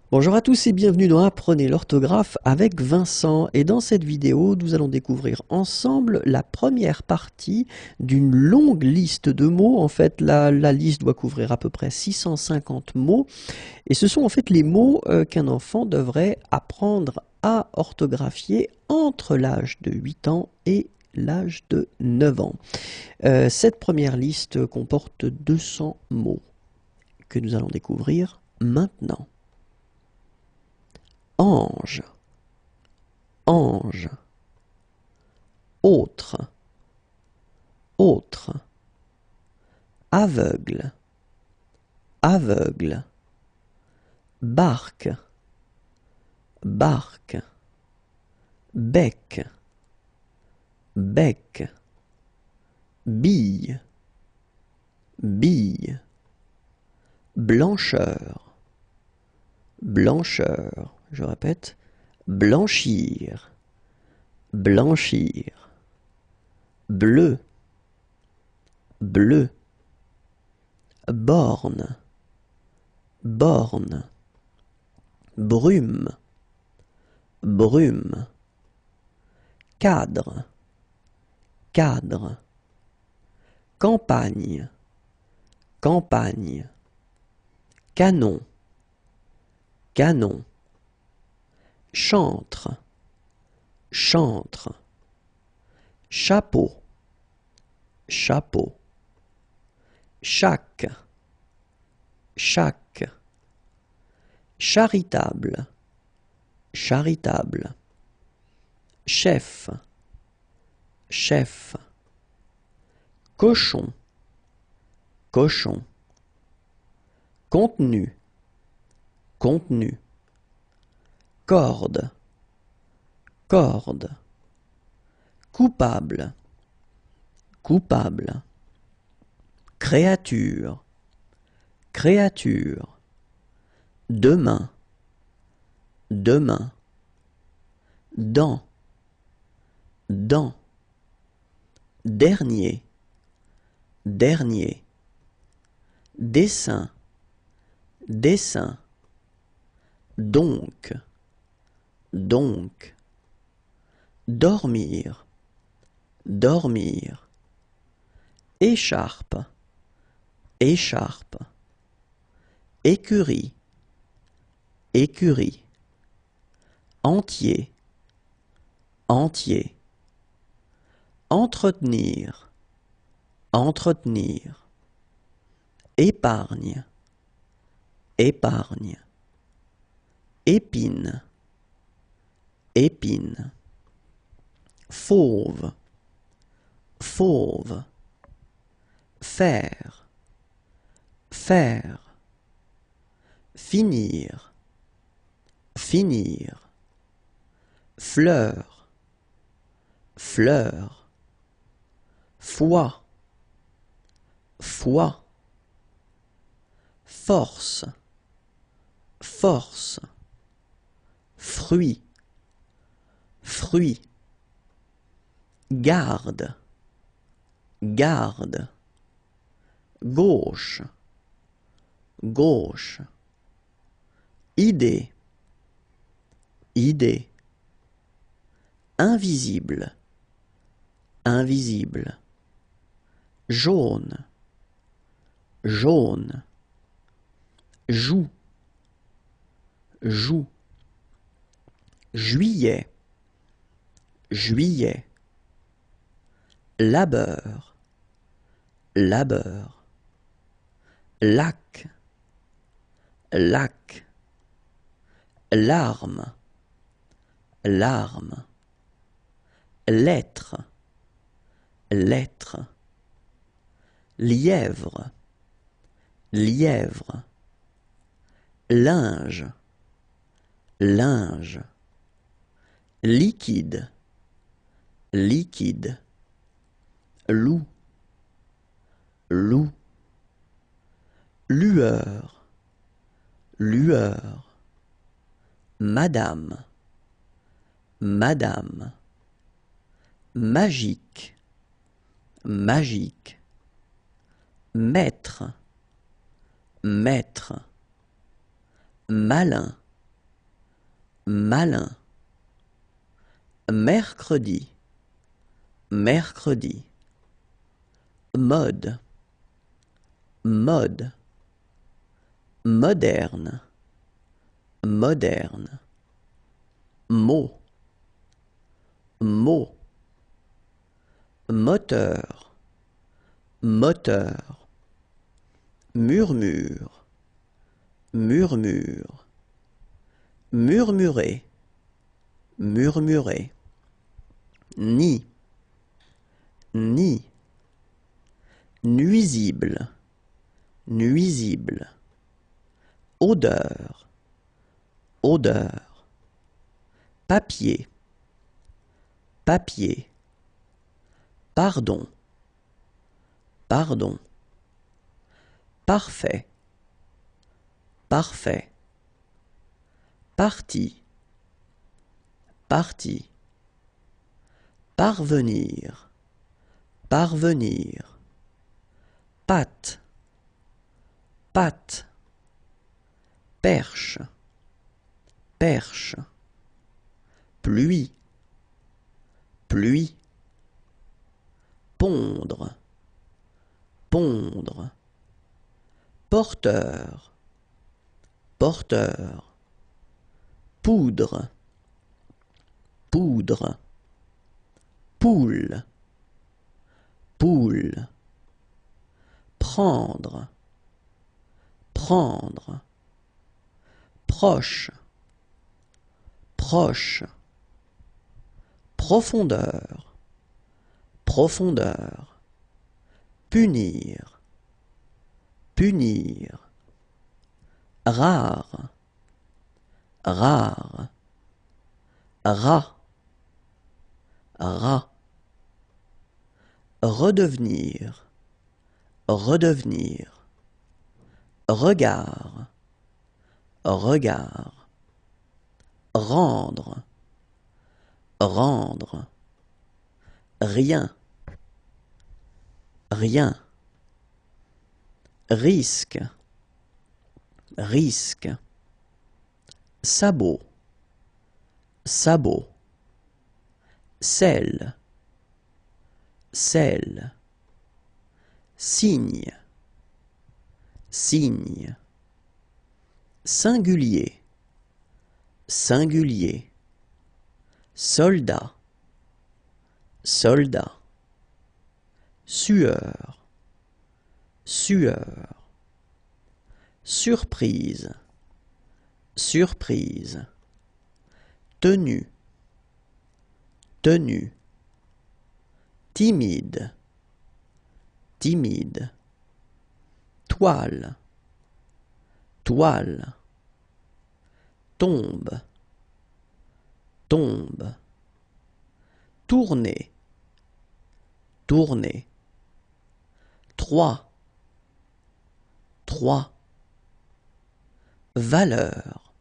Bonjour à tous et bienvenue dans Apprenez l'orthographe avec Vincent. Et dans cette vidéo, nous allons découvrir ensemble la première partie d'une longue liste de mots. En fait, la liste doit couvrir à peu près 650 mots. Et ce sont en fait les mots qu'un enfant devrait apprendre à orthographier entre l'âge de 8 ans et l'âge de 9 ans. Cette première liste comporte 200 mots que nous allons découvrir maintenant. Ange, ange, autre, autre, aveugle, aveugle, barque, barque, bec, bec, bille, bille, blancheur, blancheur, je répète, blanchir, blanchir, bleu, bleu, borne, borne, brume, brume, cadre, cadre, campagne, campagne, canon, canon, chantre, chantre, chapeau, chapeau, chaque, chaque, charitable, charitable, chef, chef, cochon, cochon, contenu, contenu, corde, corde, coupable, coupable, créature, créature, demain, demain, dent, dent, dernier, dernier, dessin, dessin, donc, donc, dormir, dormir, écharpe, écharpe, écurie, écurie, entier, entier, entretenir, entretenir, épargne, épargne, épine, épine, fauve, fauve, faire, faire, finir, finir, fleur, fleur, foi, foi, force, force, fruit, fruit, garde, garde, gauche, gauche, idée, idée, invisible, invisible, jaune, jaune, joue, joue, juillet, juillet, labeur, labeur, lac, lac, larme, larme, lettre, lettre, lièvre, lièvre, linge, linge, liquide, liquide, loup, loup, lueur, lueur, madame, madame, magique, magique, maître, maître, malin, malin, mercredi, mercredi, mode, mode, moderne, moderne, mot, mot, moteur, moteur, murmure, murmure, murmurer, murmurer, nid, nid, nuisible, nuisible, odeur, odeur, papier, papier, pardon, pardon, parfait, parfait, parti, parti, parvenir, parvenir, pâte, pâte, perche, perche, pluie, pluie, pondre, pondre, porteur, porteur, poudre, poudre, poule, poule, prendre, prendre, proche, proche, profondeur, profondeur, punir, punir, rare, rare, rat, rat, redevenir, redevenir, regard, regard, rendre, rendre, rien, rien, risque, risque, sabot, sabot, sel, sel, signe, signe, singulier, singulier, soldat, soldat, sueur, sueur, surprise, surprise, tenue, tenue, timide, timide, toile, toile, tombe, tombe, tourner, tourner, trois, trois, valeur,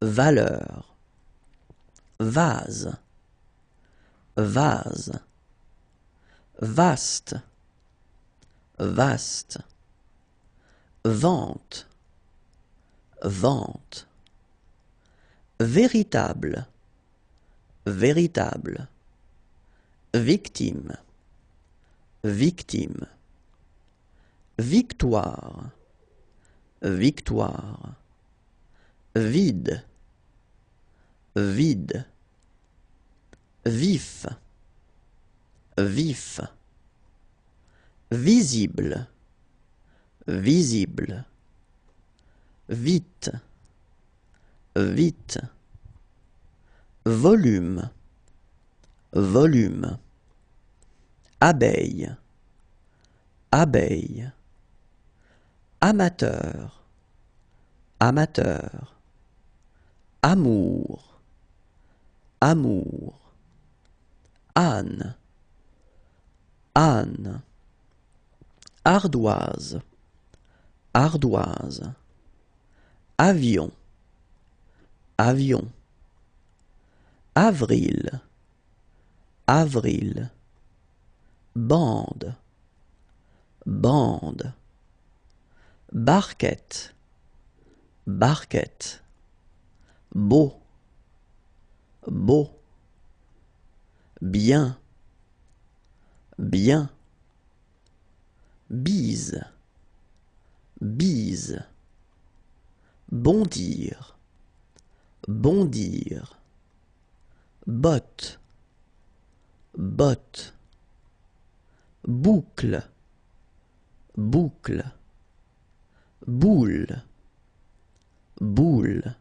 valeur, vase, vase, vaste, vaste, vente, vente, véritable, véritable, victime, victime, victoire, victoire, vide, vide, vif, vif, visible, visible, vite, vite, volume, volume, abeille, abeille, amateur, amateur, amour, amour, âne, âne, ardoise, ardoise, avion, avion, avril, avril, bande, bande, barquette, barquette, beau, beau, bien, bien, bise, bise, bondir, bondir, botte, botte, boucle, boucle, boule, boule,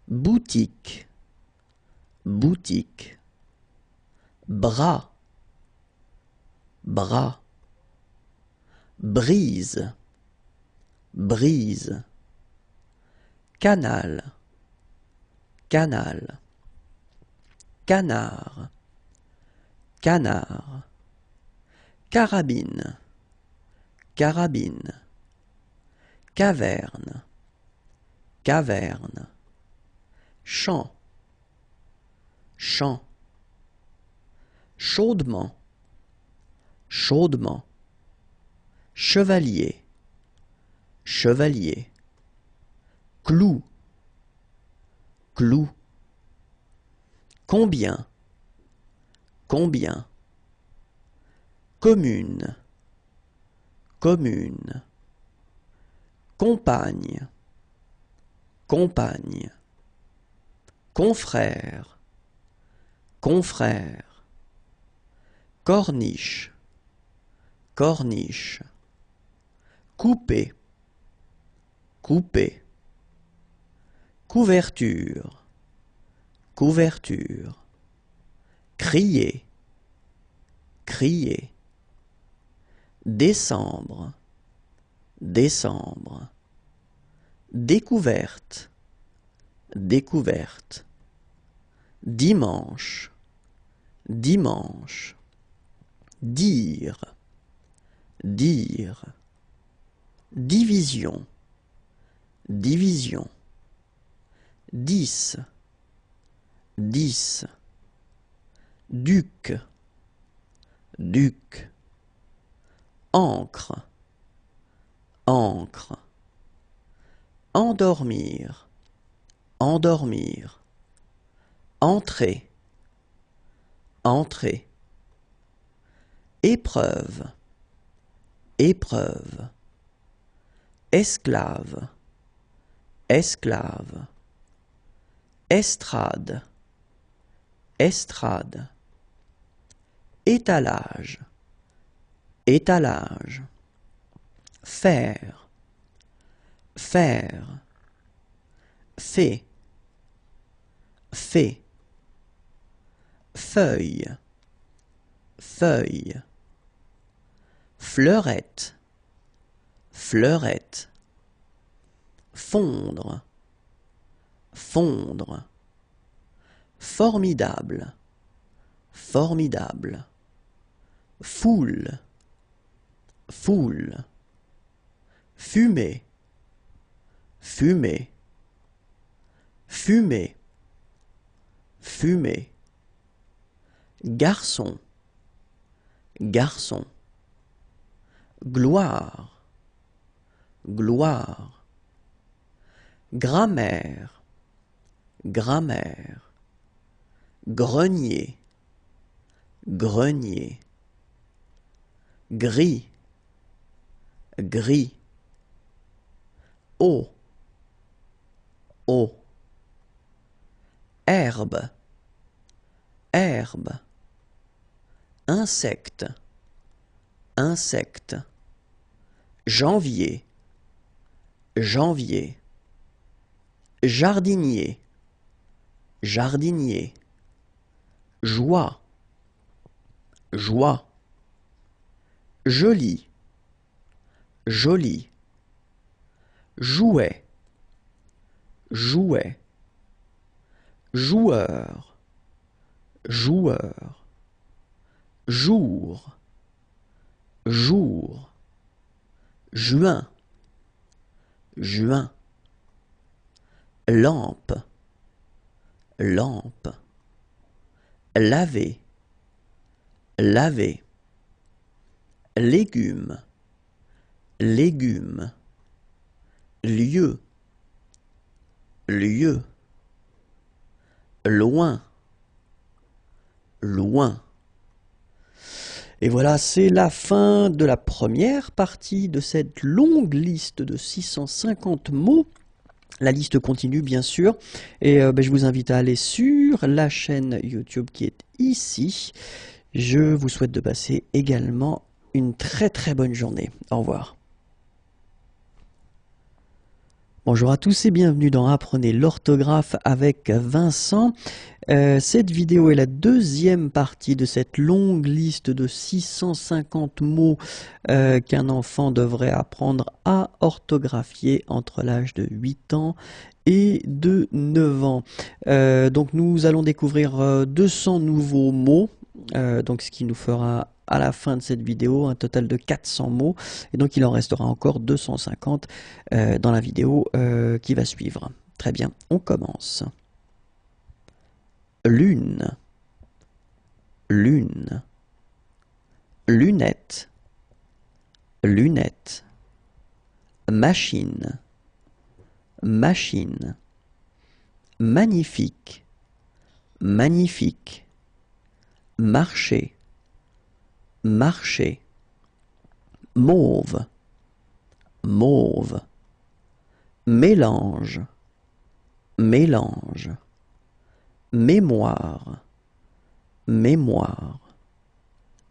boutique, boutique, bras, bras, brise, brise, canal, canal, canard, canard, carabine, carabine, caverne, caverne, champ, champ, chaudement, chaudement, chevalier, chevalier, clou, clou, combien, combien, commune, commune, compagne, compagne, confrère, confrère, corniche, corniche, couper, couper, couverture, couverture, crier, crier, décembre, décembre, découverte, découverte, dimanche, dimanche, dire, dire, division, division, 10, 10, duc, duc, encre, encre, endormir, endormir, entrer, entrer, épreuve, épreuve, esclave, esclave, estrade, estrade, étalage, étalage, faire, faire, fait, fait, feuille, feuille, fleurette, fleurette, fondre, fondre, formidable, formidable, foule, foule, fumer, fumer, fumer, fumer, garçon, garçon, gloire, gloire, grammaire, grammaire, grenier, grenier, gris, gris, eau, eau, herbe, herbe, insecte, insecte, janvier, janvier, jardinier, jardinier, joie, joie, joli, joli, jouet, jouet, joueur, joueur, jour, jour, juin, juin, lampe, lampe, laver, laver, légumes, légumes, lieu, lieu, loin, loin. Et voilà, c'est la fin de la première partie de cette longue liste de 650 mots. La liste continue bien sûr, et je vous invite à aller sur la chaîne YouTube qui est ici. Je vous souhaite de passer également une très très bonne journée. Au revoir. Bonjour à tous et bienvenue dans Apprenez l'orthographe avec Vincent. Cette vidéo est la deuxième partie de cette longue liste de 650 mots qu'un enfant devrait apprendre à orthographier entre l'âge de 8 ans et de 9 ans. Donc nous allons découvrir 200 nouveaux mots, donc ce qui nous fera à la fin de cette vidéo un total de 400 mots, et donc il en restera encore 250 dans la vidéo qui va suivre. Très bien, on commence. Lune, lune, lunette, lunette, machine, machine, magnifique, magnifique, marcher, marcher, mauve, mauve, mélange, mélange, mémoire, mémoire,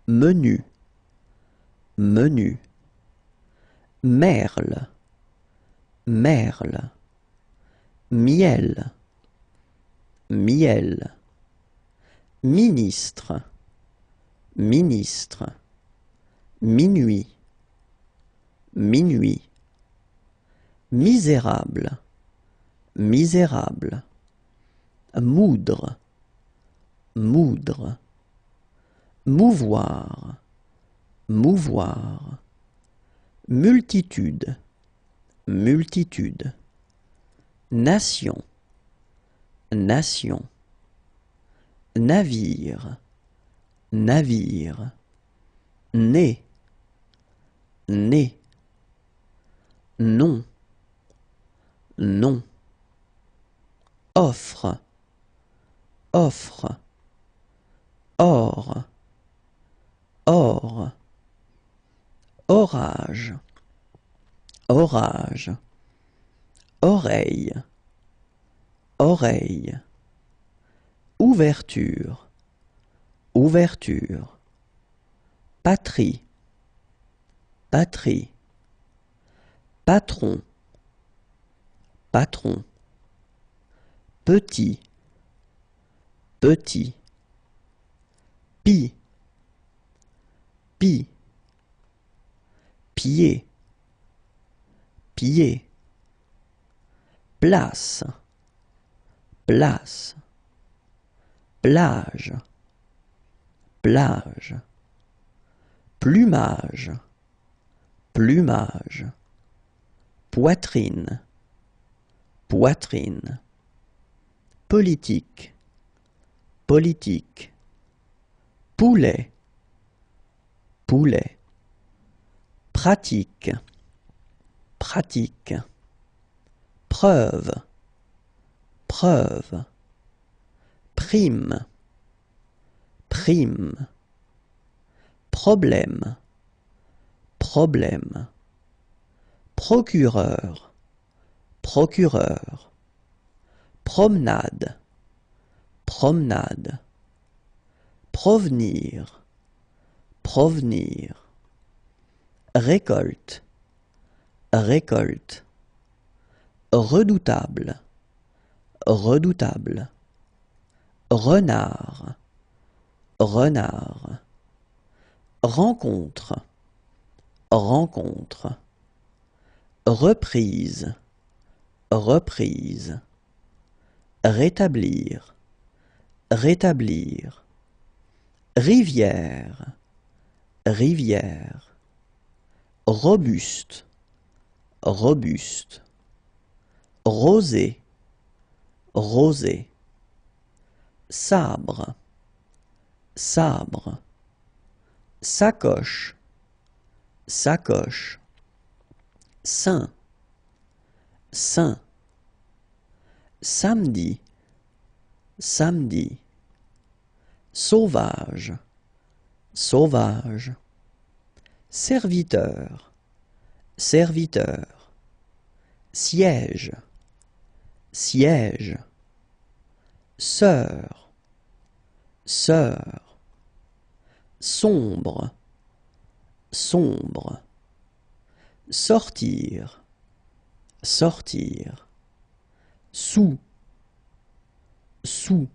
menu, menu, merle, merle, miel, miel, ministre, ministre, minuit, minuit, misérable, misérable, moudre, moudre, mouvoir, mouvoir, multitude, multitude, nation, nation, navire, navire, nez, nez, nom, nom, offre, offre, or, or, orage, orage, oreille, oreille, ouverture, ouverture, patrie, patrie, patron, patron, petit, petit, pie, pie, pied, pied, place, place, plage, plage, plumage, plumage, poitrine, poitrine, politique, politique, poulet, poulet, pratique, pratique, preuve, preuve, prime, prime, problème, problème, procureur, procureur, promenade, promenade, provenir, provenir, récolte, récolte, redoutable, redoutable, renard, renard, rencontre, rencontre, reprise, reprise, rétablir, rétablir, rivière, rivière, robuste, robuste, rosé, rosé, sabre, sabre, sacoche, sacoche, saint, saint, samedi, samedi, sauvage, sauvage, serviteur, serviteur, siège, siège, sœur, sœur, sombre, sombre, sortir, sortir, sous, sous,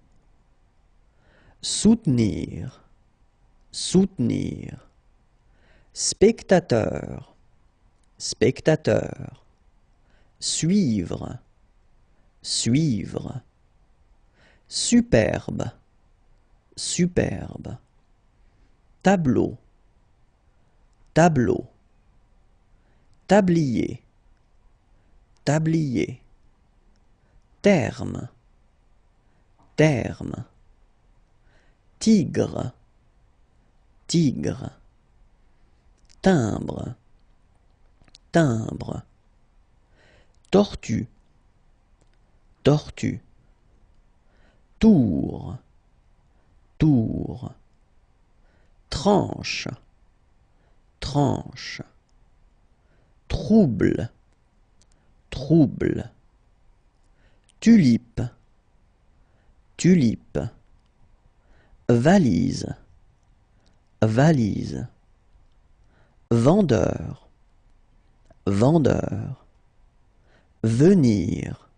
soutenir, soutenir, spectateur, spectateur, suivre, suivre, superbe, superbe, tableau, tableau, tablier, tablier, terme, terme, tigre, tigre, timbre, timbre, tortue, tortue, tour, tour, tranche, tranche, trouble, trouble, tulipe, tulipe, valise, valise, vendeur, vendeur, venir,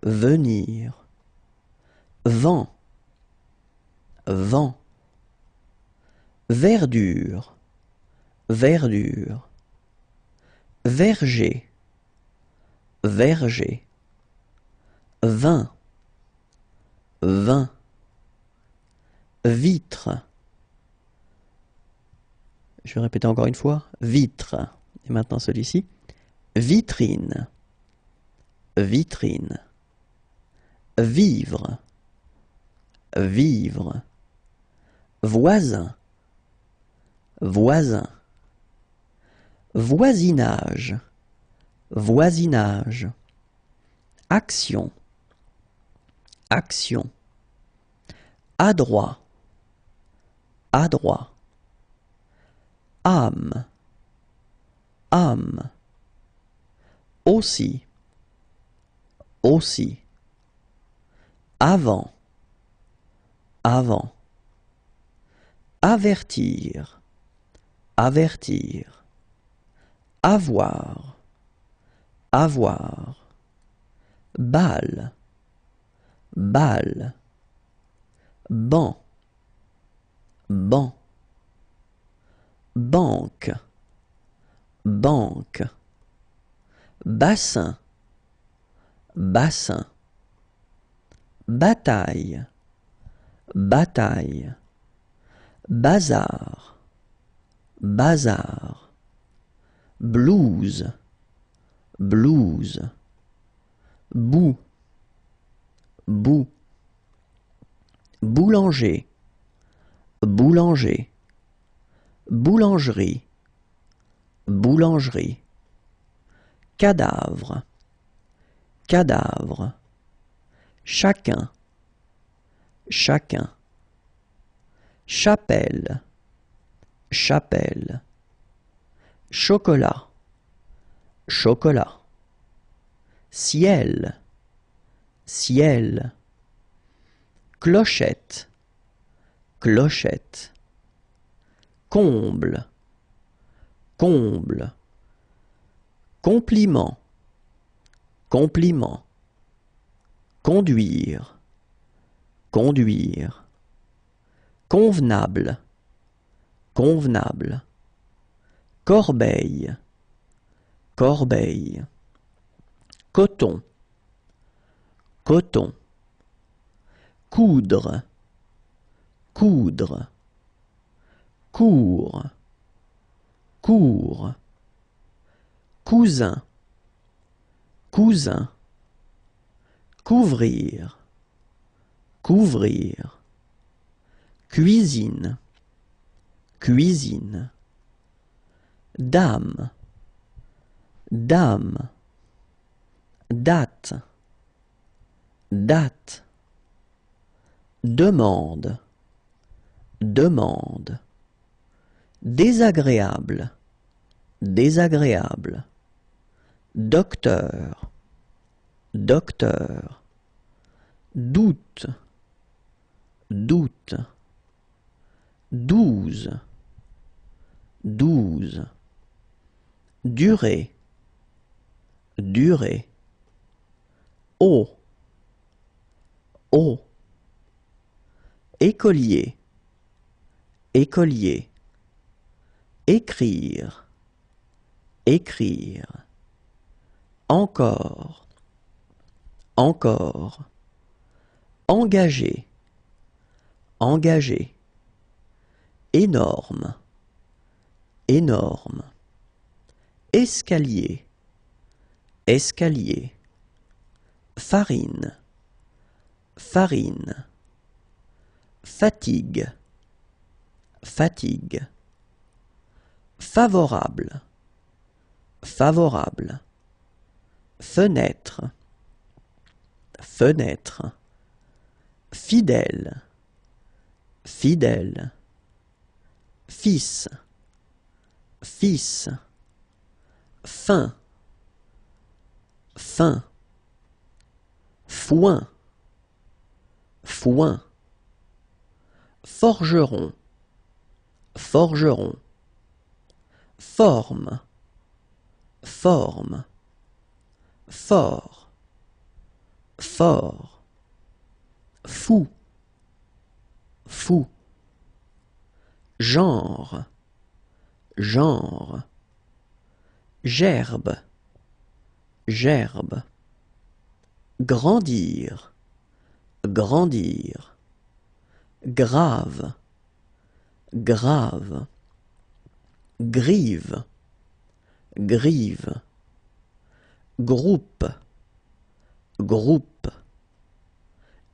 venir, vent, vent, verdure, verdure, verger, verger, vin, vin, vitre. Je vais répéter encore une fois, vitre. Et maintenant celui-ci, vitrine, vitrine, vivre, vivre, voisin, voisin, voisinage, voisinage, action, action, adroit, adroit, âme, âme, aussi, aussi, avant, avant, avertir, avertir, avoir, avoir, balle, balle, banc, banc, banque, banque, bassin, bassin, bataille, bataille, bazar, bazar, blouse, blouse, bout, bout, boulanger, boulanger, boulangerie, boulangerie, cadavre, cadavre, chacun, chacun, chapelle, chapelle, chocolat, chocolat, ciel, ciel, clochette, clochette, comble, comble, compliment, compliment, conduire, conduire, convenable, convenable, corbeille, corbeille, coton, coton, coudre, coudre, cours, cours, cousin, cousin, couvrir, couvrir, cuisine, cuisine, dame, dame, date, date, demande, demande, désagréable, désagréable, docteur, docteur, doute, doute, 12, 12, durée, durée, eau, eau, écolier, écolier, écrire, écrire, encore, encore, engager, engager, énorme, énorme, escalier, escalier, farine, farine, fatigue, fatigue, favorable, favorable, fenêtre, fenêtre, fidèle, fidèle, fils, fils, fin, fin, foin, foin, forgeron, forgeron, forme, forme, fort, fort, fou, fou, genre, genre, gerbe, gerbe, grandir, grandir, grave, grave, grive, grive, groupe, groupe,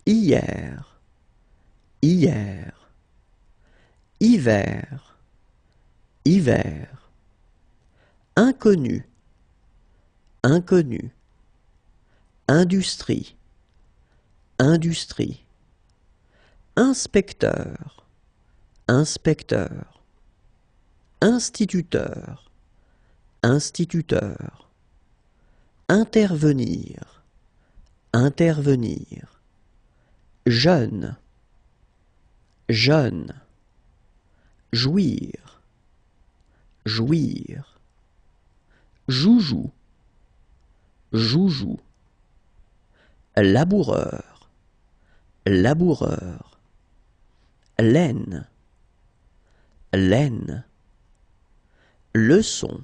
hier, hier, hiver, hiver, inconnu, inconnu, industrie, industrie, inspecteur, inspecteur, instituteur, instituteur, intervenir, intervenir, jeune, jeune, jouir, jouir, joujou, joujou, laboureur, laboureur, laine, laine, leçon,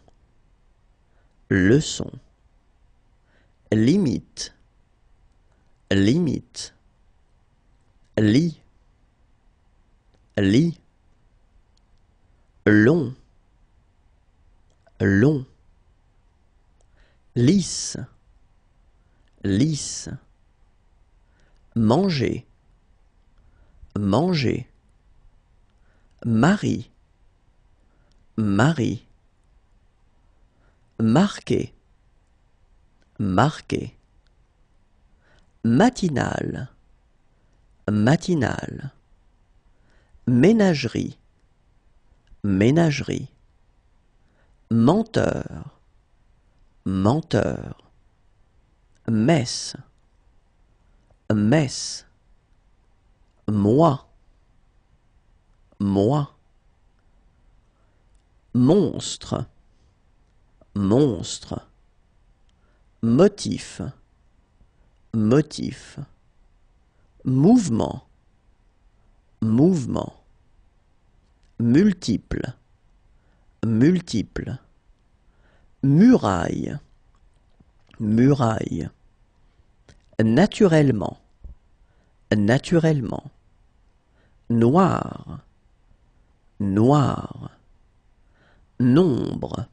leçon, limite, limite, lit, lit, long, long, lisse, lisse, manger, manger, mari, mari, marquer, marquer, matinale, matinale, ménagerie, ménagerie, menteur, menteur, messe, messe, moi, moi, monstre, monstre, motif, motif, mouvement, mouvement, multiple, multiple, muraille, muraille, naturellement, naturellement, noir, noir, nombre,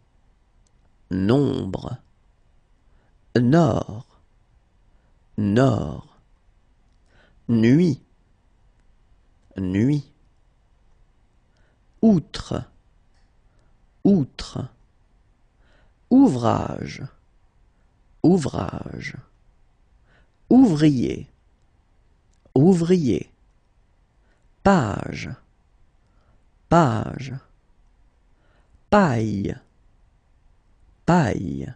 nombre, nord, nord, nuit, nuit, outre, outre, ouvrage, ouvrage, ouvrier, ouvrier, page, page, paille, paille,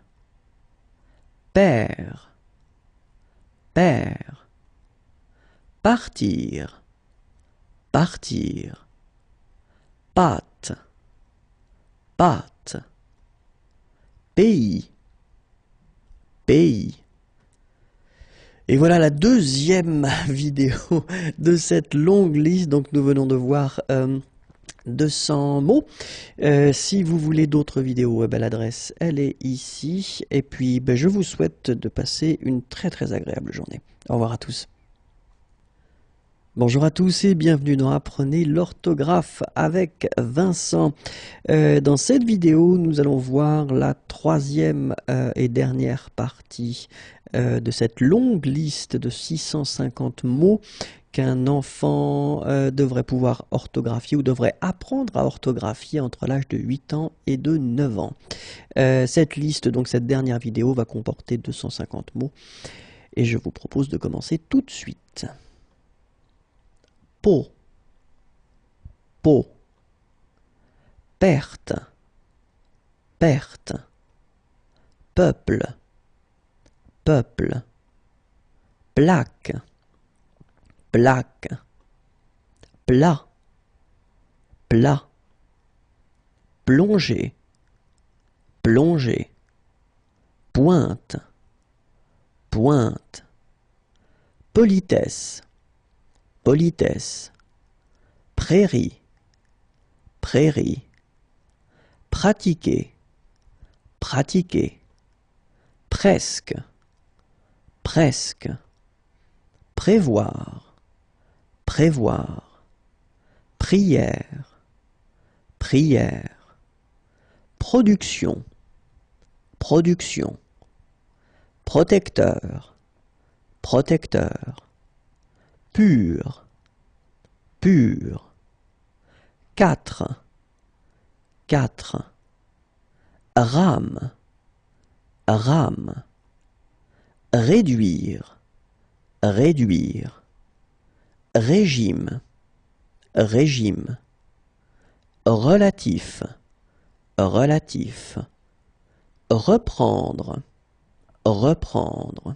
père, père, partir, partir, pâte, pâte, pays, pays. Et voilà la deuxième vidéo de cette longue liste. Donc nous venons de voir 200 mots. Si vous voulez d'autres vidéos, l'adresse elle est ici. Et puis je vous souhaite de passer une très très agréable journée. Au revoir à tous. Bonjour à tous et bienvenue dans Apprenez l'orthographe avec Vincent. Dans cette vidéo, nous allons voir la troisième et dernière partie de cette longue liste de 650 mots qu'un enfant devrait pouvoir orthographier ou devrait apprendre à orthographier entre l'âge de 8 ans et de 9 ans. Cette liste, donc cette dernière vidéo, va comporter 250 mots et je vous propose de commencer tout de suite. Peau, peau, perte, perte, peuple, peuple, plaque, plaque, plat, plat, plongée, plongée, pointe, pointe, politesse, politesse, prairie, prairie, pratiquer, pratiquer, presque, presque, prévoir, prévoir, prière, prière, production, production, protecteur, protecteur, pur, pur, quatre, quatre, rame, rame, réduire, réduire, régime, régime, relatif, relatif, reprendre, reprendre,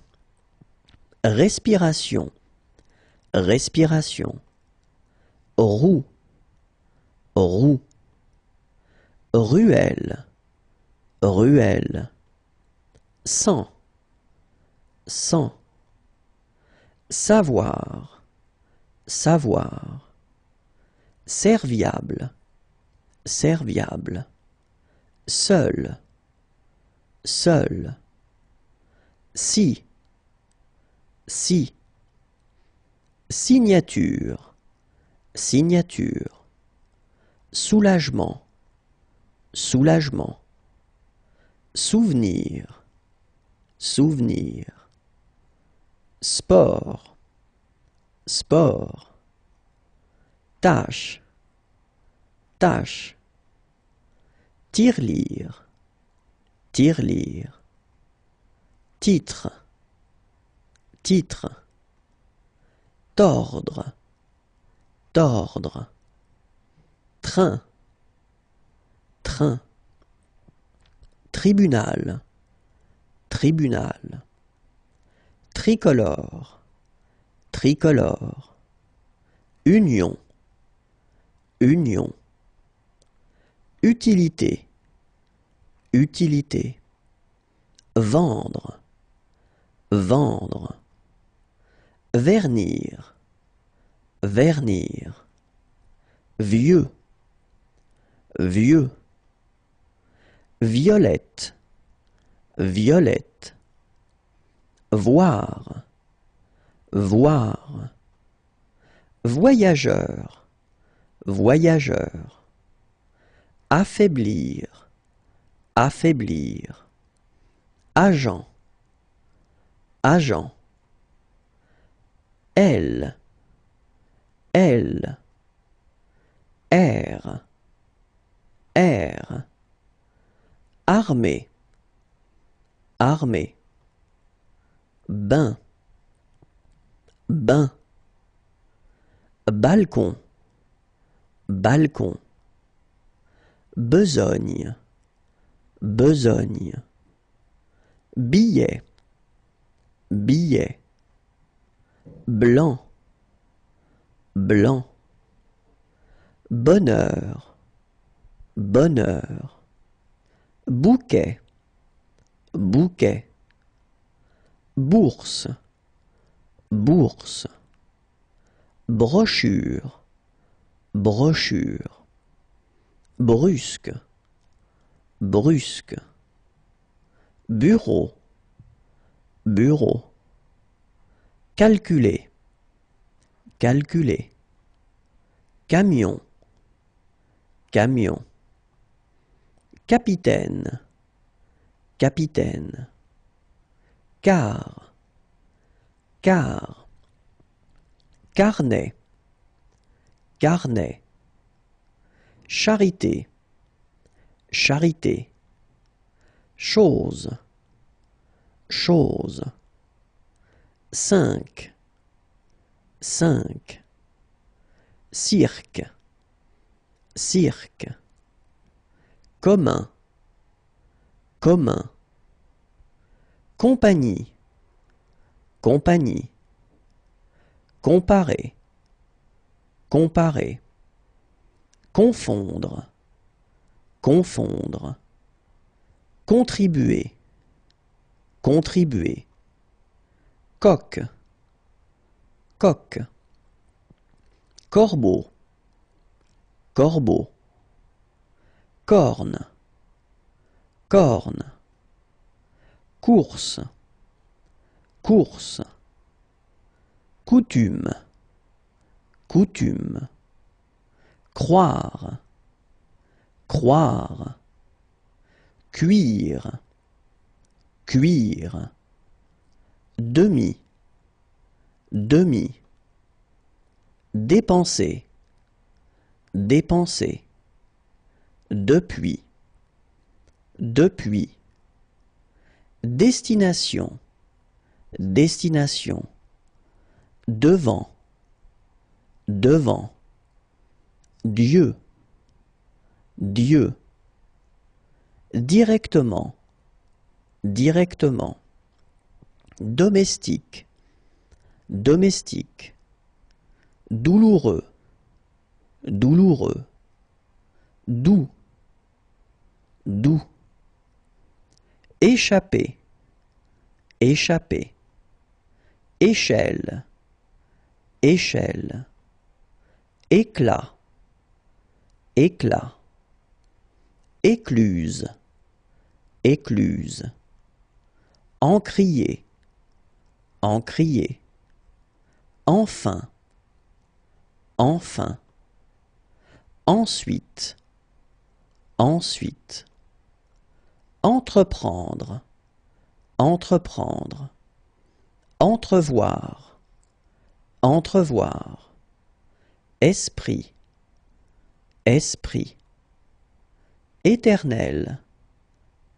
respiration, respiration, roue, roue, ruelle, ruelle, sang, sang, savoir, savoir, serviable, serviable, seul, seul, si, si, signature, signature, soulagement, soulagement, souvenir, souvenir, sport, sport, tâche, tâche, tirelire, tirelire, titre, titre, tordre, tordre, train, train, tribunal, tribunal, tricolore, tricolore, union, union, utilité, utilité, vendre, vendre, vernir, vernir, vieux, vieux, violette, violette, voir, voir, voyageur, voyageur, affaiblir, affaiblir, agent, agent, elle, elle, air, air, armée, armée, bain, bain, balcon, balcon, besogne, besogne, billet, billet, blanc, blanc, bonheur, bonheur, bouquet, bouquet, bourse, bourse, brochure, brochure, brusque, brusque, bureau, bureau, calculer, calculer, camion, camion, capitaine, capitaine, car, car, carnet, carnet, charité, charité, chose, chose, 5, 5, cirque, cirque, commun, commun, compagnie, compagnie, comparer, comparer, confondre, confondre, contribuer, contribuer, coq, coq, corbeau, corbeau, corne, corne, course, course, coutume, coutume, croire, croire, cuire, cuire, demi, demi, dépenser, dépenser, depuis, depuis, destination, destination, devant, devant, Dieu, Dieu, directement, directement, domestique, domestique, douloureux, douloureux, doux, doux, échapper, échapper, échelle, échelle, éclat, éclat, écluse, écluse, encrier, encrier, enfin, enfin, ensuite, ensuite, entreprendre, entreprendre, entrevoir, entrevoir, esprit, esprit, éternel,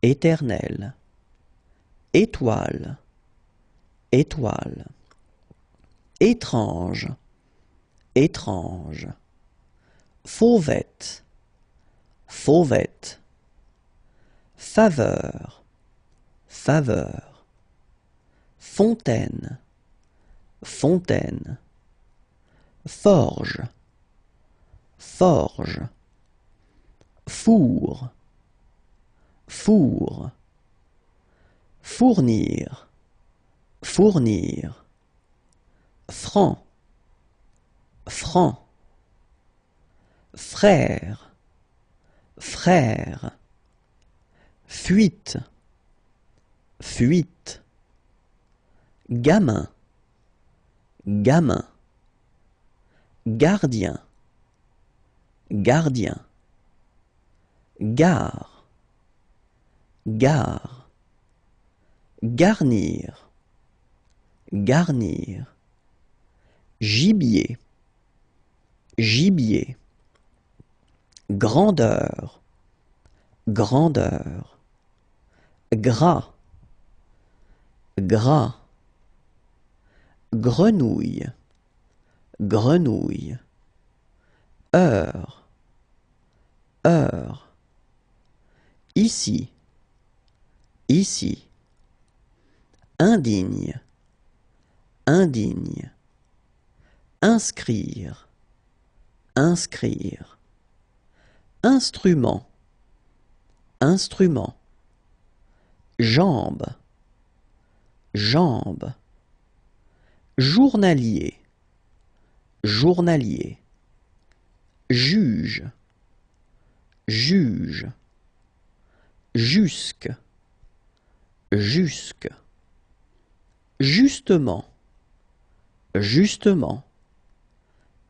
éternel, étoile, étoile, étrange, étrange, fauvette, fauvette, faveur, faveur, fontaine, fontaine, forge, forge, four, four, fournir, fournir, franc, franc, frère, frère, fuite, fuite, gamin, gamin, gardien, gardien, gare, gare, garnir, garnir, gibier, gibier, grandeur, grandeur, gras, gras, grenouille, grenouille, heure, heure. Ici, ici. Indigne, indigne. Inscrire, inscrire. Instrument, instrument. Jambe, jambe. Journalier, journalier. Juge, juge. Jusque, jusque. Justement, justement.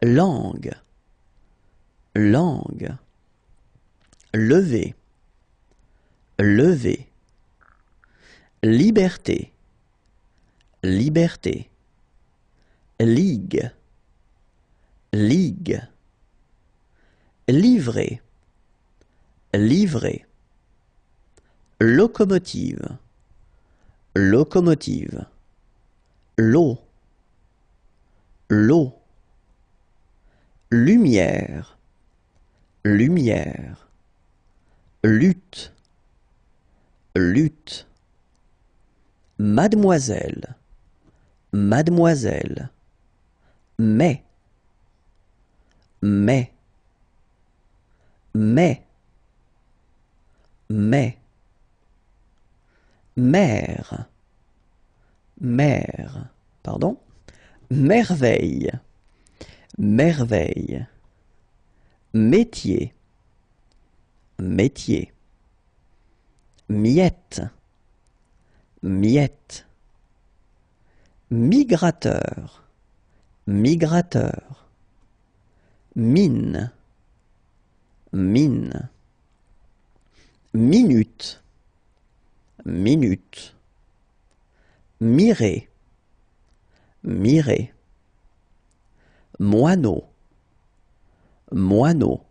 Langue, langue. Lever, lever. Liberté, liberté. Ligue, ligue. Livrer, livrer. Locomotive, locomotive. L'eau, l'eau. Lumière, lumière. Lutte, lutte. Mademoiselle, mademoiselle. Mais, mais. Mais, mais. Mère, mère. Pardon. Merveille, merveille. Métier, métier. Miette, miette. Migrateur, migrateur. Mine, mine. Minute, minute. Mirer, mirer. Moineau, moineau.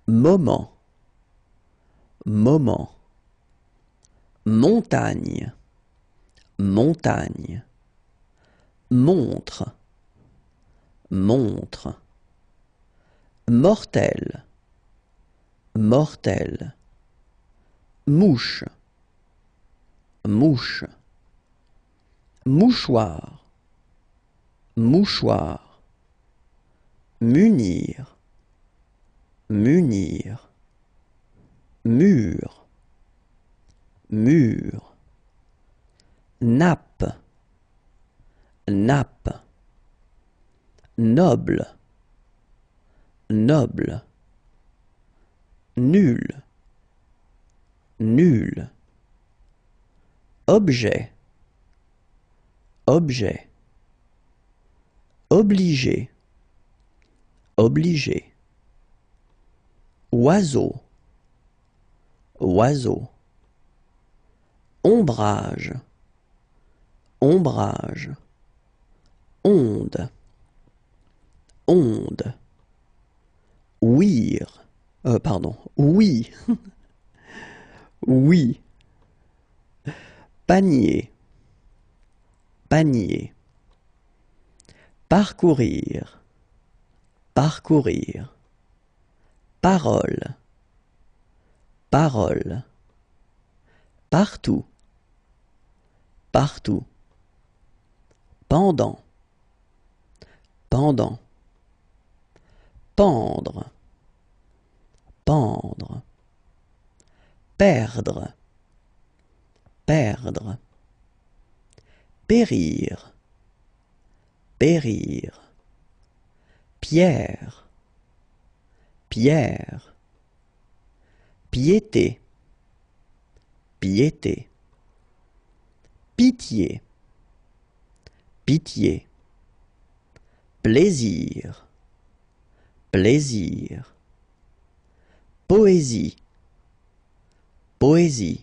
Moment, moment. Montagne, montagne. Montre, montre. Mortel, mortel. Mouche, mouche. Mouchoir, mouchoir. Munir, munir. Mur, mur. Nappe, nappe. Noble, noble. Nul, nul. Objet, objet. Obligé, obligé. Oiseau, oiseau. Ombrage, ombrage. Onde, onde. Ouïr, pardon, oui, oui. Panier, panier. Parcourir, parcourir. Parole, parole. Partout, partout. Pendant, pendant. Pendre, pendre. Perdre, perdre. Périr, périr. Pierre, pierre. Piété, piété. Pitié, pitié. Plaisir, plaisir. Poésie, poésie.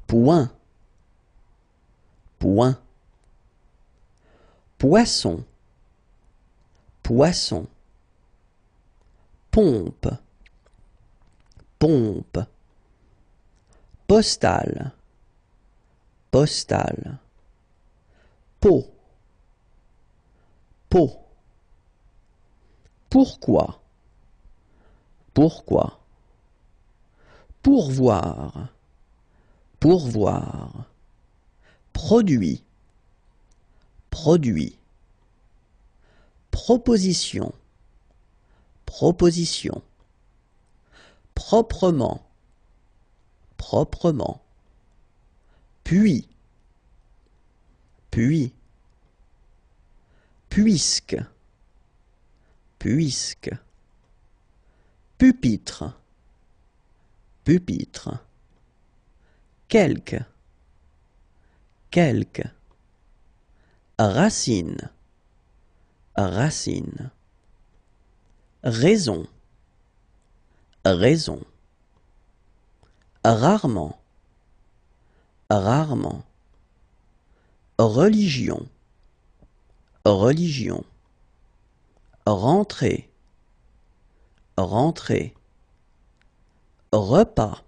Point, point. Poisson, poisson. Pompe, pompe. Postale, postale. Pot, pot. Pourquoi, Pourquoi? Pourvoir. Pourvoir. Produit. Produit. Proposition. Proposition. Proprement. Proprement. Puis. Puis. Puisque. Puisque. Pupitre. Pupitre. Quelque. Quelque. Racine. Racine. Raison. Raison. Rarement. Rarement. Religion. Religion. Rentrer. Rentrer. Repas.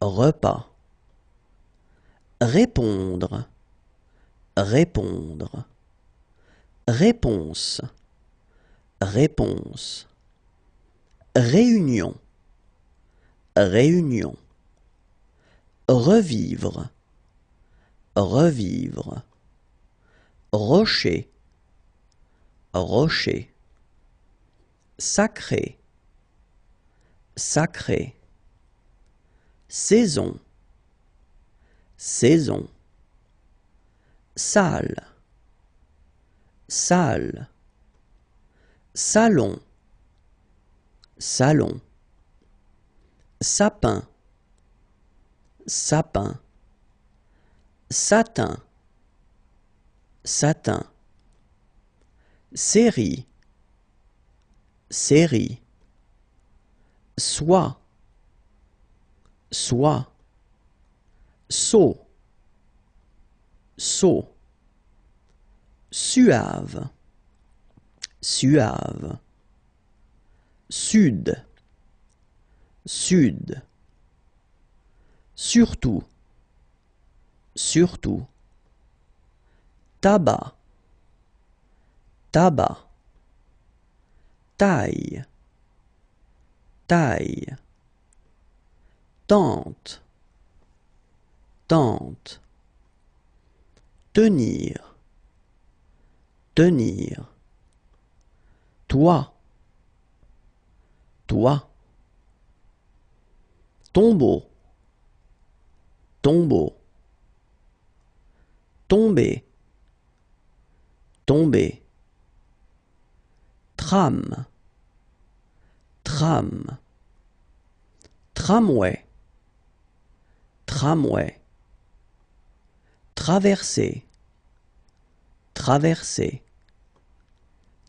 Repas. Répondre. Répondre. Réponse. Réponse. Réunion. Réunion. Revivre. Revivre. Rocher. Rocher. Sacré. Sacré. Saison. Saison. Salle. Salle. Salon. Salon. Sapin. Sapin. Satin. Satin. Série. Série. Soie. Soie. Seau. Seau. Suave. Suave. Sud. Sud. Surtout. Surtout. Tabac. Tabac. Taille. Taille. Tente. Tente. Tenir. Tenir. Toi. Toi. Tombeau. Tombeau. Tomber. Tomber. Tram. Tram. Tramway. Tramway. Traverser. Traverser.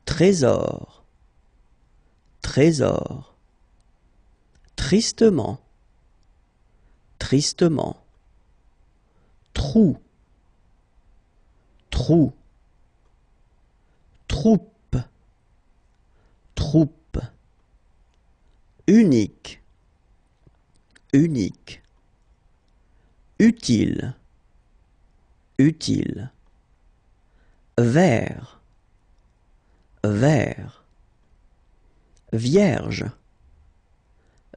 Trésor. Trésor. Tristement. Tristement. Trou. Trou. Troupe. Troupe. Unique. Unique. Utile. Utile. Vert. Vert. Vierge.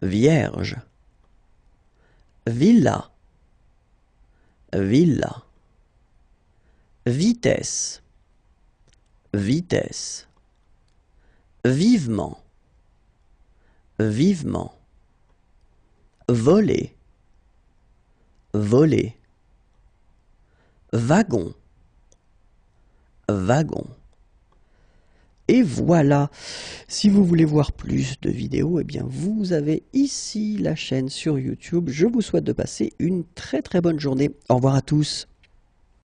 Vierge. Villa. Villa. Vitesse. Vitesse. Vivement. Vivement. Voler. Voler. Wagon. Wagon. Et voilà, si vous voulez voir plus de vidéos, eh bien vous avez ici la chaîne sur YouTube. Je vous souhaite de passer une très très bonne journée. Au revoir à tous.